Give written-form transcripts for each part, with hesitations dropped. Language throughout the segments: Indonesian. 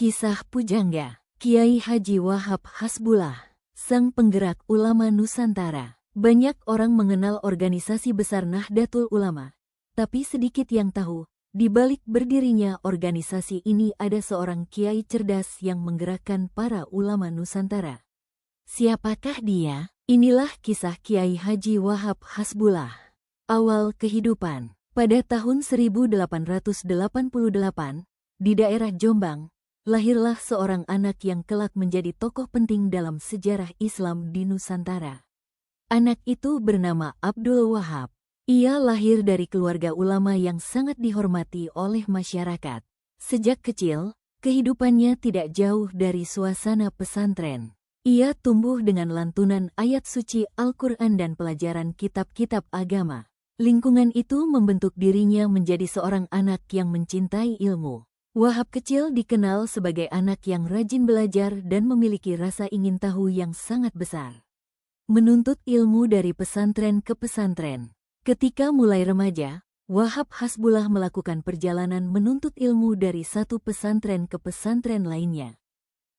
Kisah pujangga Kiai Haji Wahab Hasbullah, sang penggerak ulama Nusantara. Banyak orang mengenal organisasi besar Nahdlatul Ulama, tapi sedikit yang tahu, di balik berdirinya organisasi ini ada seorang kiai cerdas yang menggerakkan para ulama Nusantara. Siapakah dia? Inilah kisah Kiai Haji Wahab Hasbullah. Awal kehidupan. Pada tahun 1888, di daerah Jombang, lahirlah seorang anak yang kelak menjadi tokoh penting dalam sejarah Islam di Nusantara. Anak itu bernama Abdul Wahab. Ia lahir dari keluarga ulama yang sangat dihormati oleh masyarakat. Sejak kecil, kehidupannya tidak jauh dari suasana pesantren. Ia tumbuh dengan lantunan ayat suci Al-Quran dan pelajaran kitab-kitab agama. Lingkungan itu membentuk dirinya menjadi seorang anak yang mencintai ilmu. Wahab kecil dikenal sebagai anak yang rajin belajar dan memiliki rasa ingin tahu yang sangat besar. Menuntut ilmu dari pesantren ke pesantren. Ketika mulai remaja, Wahab Hasbullah melakukan perjalanan menuntut ilmu dari satu pesantren ke pesantren lainnya.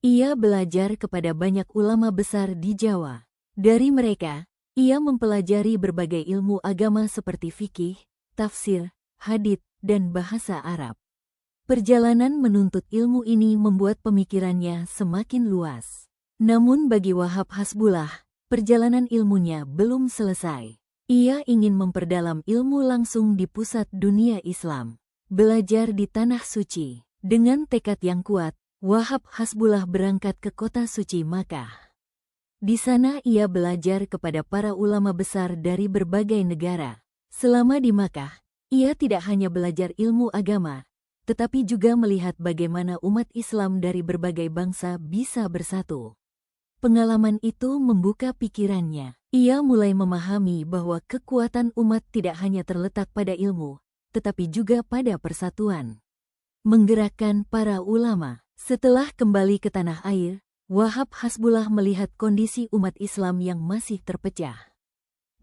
Ia belajar kepada banyak ulama besar di Jawa. Dari mereka, ia mempelajari berbagai ilmu agama seperti fikih, tafsir, hadits, dan bahasa Arab. Perjalanan menuntut ilmu ini membuat pemikirannya semakin luas. Namun bagi Wahab Hasbullah, perjalanan ilmunya belum selesai. Ia ingin memperdalam ilmu langsung di pusat dunia Islam. Belajar di Tanah Suci. Dengan tekad yang kuat, Wahab Hasbullah berangkat ke kota suci Makkah. Di sana ia belajar kepada para ulama besar dari berbagai negara. Selama di Makkah, ia tidak hanya belajar ilmu agama, tetapi juga melihat bagaimana umat Islam dari berbagai bangsa bisa bersatu. Pengalaman itu membuka pikirannya. Ia mulai memahami bahwa kekuatan umat tidak hanya terletak pada ilmu, tetapi juga pada persatuan. Menggerakkan para ulama. Setelah kembali ke tanah air, Wahab Hasbullah melihat kondisi umat Islam yang masih terpecah.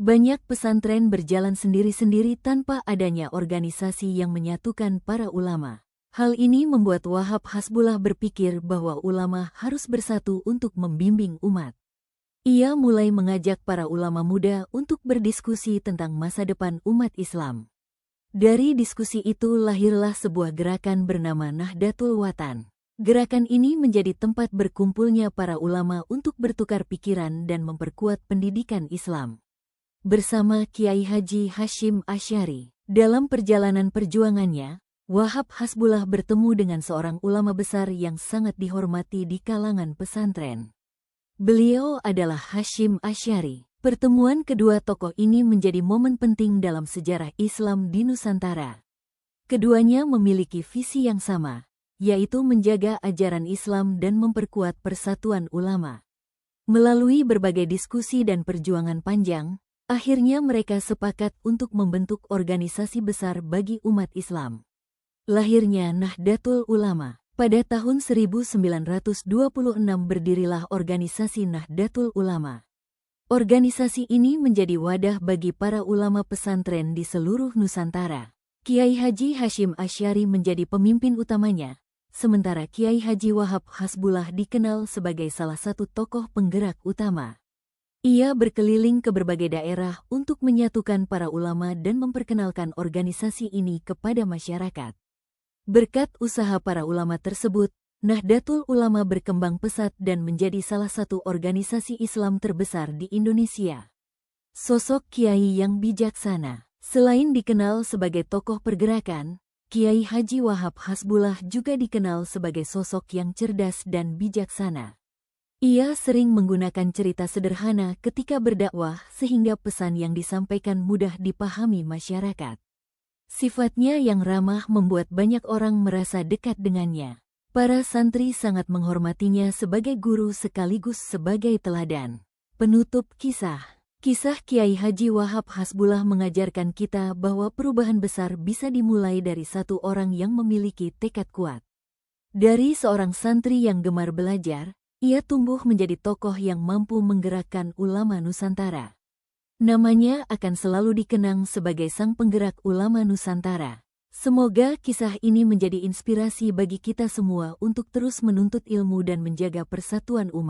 Banyak pesantren berjalan sendiri-sendiri tanpa adanya organisasi yang menyatukan para ulama. Hal ini membuat Wahab Hasbullah berpikir bahwa ulama harus bersatu untuk membimbing umat. Ia mulai mengajak para ulama muda untuk berdiskusi tentang masa depan umat Islam. Dari diskusi itu lahirlah sebuah gerakan bernama Nahdlatul Watan. Gerakan ini menjadi tempat berkumpulnya para ulama untuk bertukar pikiran dan memperkuat pendidikan Islam. Bersama Kiai Haji Hashim Asy'ari, dalam perjalanan perjuangannya, Wahab Hasbullah bertemu dengan seorang ulama besar yang sangat dihormati di kalangan pesantren. Beliau adalah Hashim Asy'ari. Pertemuan kedua tokoh ini menjadi momen penting dalam sejarah Islam di Nusantara. Keduanya memiliki visi yang sama, yaitu menjaga ajaran Islam dan memperkuat persatuan ulama. Melalui berbagai diskusi dan perjuangan panjang, akhirnya mereka sepakat untuk membentuk organisasi besar bagi umat Islam. Lahirnya Nahdlatul Ulama. Pada tahun 1926 berdirilah organisasi Nahdlatul Ulama. Organisasi ini menjadi wadah bagi para ulama pesantren di seluruh Nusantara. Kiai Haji Hashim Asy'ari menjadi pemimpin utamanya, sementara Kiai Haji Wahab Hasbullah dikenal sebagai salah satu tokoh penggerak utama. Ia berkeliling ke berbagai daerah untuk menyatukan para ulama dan memperkenalkan organisasi ini kepada masyarakat. Berkat usaha para ulama tersebut, Nahdlatul Ulama berkembang pesat dan menjadi salah satu organisasi Islam terbesar di Indonesia. Sosok kiai yang bijaksana. Selain dikenal sebagai tokoh pergerakan, Kiai Haji Wahab Hasbullah juga dikenal sebagai sosok yang cerdas dan bijaksana. Ia sering menggunakan cerita sederhana ketika berdakwah sehingga pesan yang disampaikan mudah dipahami masyarakat. Sifatnya yang ramah membuat banyak orang merasa dekat dengannya. Para santri sangat menghormatinya sebagai guru sekaligus sebagai teladan. Penutup kisah. Kisah Kiai Haji Wahab Hasbullah mengajarkan kita bahwa perubahan besar bisa dimulai dari satu orang yang memiliki tekad kuat. Dari seorang santri yang gemar belajar, ia tumbuh menjadi tokoh yang mampu menggerakkan ulama Nusantara. Namanya akan selalu dikenang sebagai sang penggerak ulama Nusantara. Semoga kisah ini menjadi inspirasi bagi kita semua untuk terus menuntut ilmu dan menjaga persatuan umat.